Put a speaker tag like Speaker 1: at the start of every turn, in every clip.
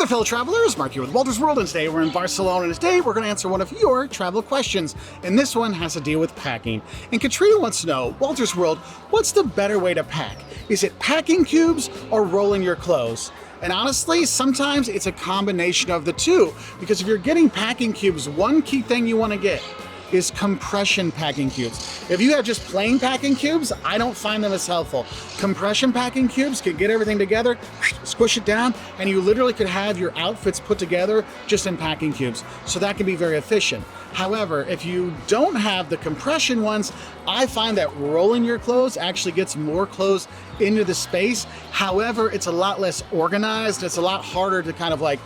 Speaker 1: there, fellow travelers. Mark here with Wolters World, and today we're in Barcelona, and today we're going to answer one of your travel questions. And this one has to deal with packing. And Katrina wants to know, Wolters World, what's the better way to pack? Is it packing cubes or rolling your clothes? And honestly, sometimes it's a combination of the two, because if you're getting packing cubes, one key thing you want to get is compression packing cubes. If you have just plain packing cubes, I don't find them as helpful. Compression packing cubes can get everything together, squish it down, and you literally could have your outfits put together just in packing cubes. So that can be very efficient. However, if you don't have the compression ones, I find that rolling your clothes actually gets more clothes into the space. However, it's a lot less organized. It's a lot harder to kind of like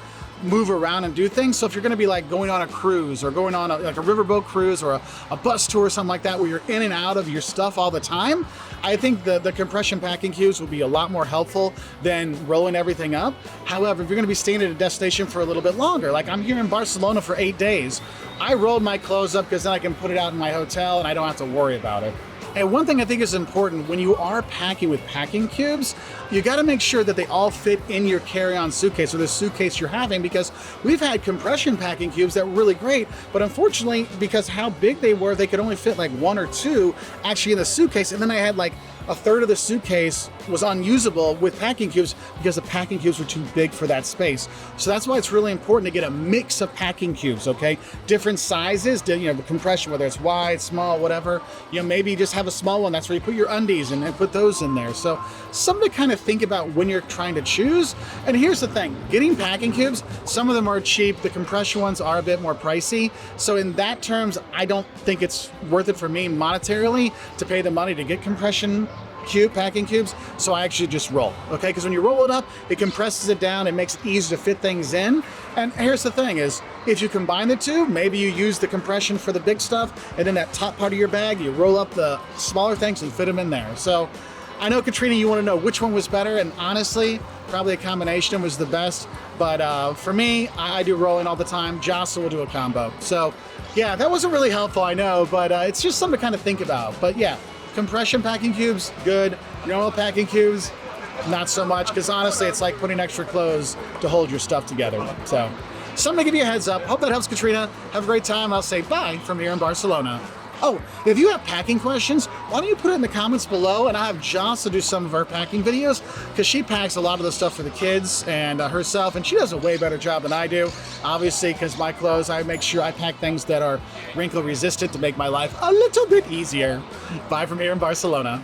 Speaker 1: move around and do things. So if you're going to be like going on a cruise or going on like a riverboat cruise or a bus tour or something like that where you're in and out of your stuff all the time, I think the compression packing cubes will be a lot more helpful than rolling everything up. However, if you're going to be staying at a destination for a little bit longer, like I'm here in Barcelona for 8 days, I rolled my clothes up because then I can put it out in my hotel and I don't have to worry about it. And one thing I think is important when you are packing with packing cubes, you got to make sure that they all fit in your carry-on suitcase or the suitcase you're having, because we've had compression packing cubes that were really great, but unfortunately, because how big they were, they could only fit like 1 or 2 actually in the suitcase. And then I had like a third of the suitcase was unusable with packing cubes because the packing cubes were too big for that space. So that's why it's really important to get a mix of packing cubes, okay? Different sizes, you know, compression, whether it's wide, small, whatever. You know, maybe you just have a small one. That's where you put your undies and put those in there. So something to kind of think about when you're trying to choose. And here's the thing, getting packing cubes, some of them are cheap. The compression ones are a bit more pricey. So in that terms, I don't think it's worth it for me monetarily to pay the money to get compression packing cubes, so I actually just roll, okay? Because when you roll it up, it compresses it down, it makes it easy to fit things in. And here's the thing is, if you combine the two, maybe you use the compression for the big stuff, and then that top part of your bag, you roll up the smaller things and fit them in there. So I know, Katrina, you want to know which one was better, and honestly, probably a combination was the best. But for me, I do rolling all the time. Jocelyn will do a combo. So yeah, that wasn't really helpful, I know, but it's just something to kind of think about. But yeah, compression packing cubes, good. Normal packing cubes, not so much, because honestly, it's like putting extra clothes to hold your stuff together. So, something to give you a heads up. Hope that helps, Katrina. Have a great time. I'll say bye from here in Barcelona. Oh, if you have packing questions, why don't you put it in the comments below, and I'll have Joss to do some of our packing videos, because she packs a lot of the stuff for the kids and herself, and she does a way better job than I do. Obviously, because my clothes, I make sure I pack things that are wrinkle resistant to make my life a little bit easier. Bye from here in Barcelona.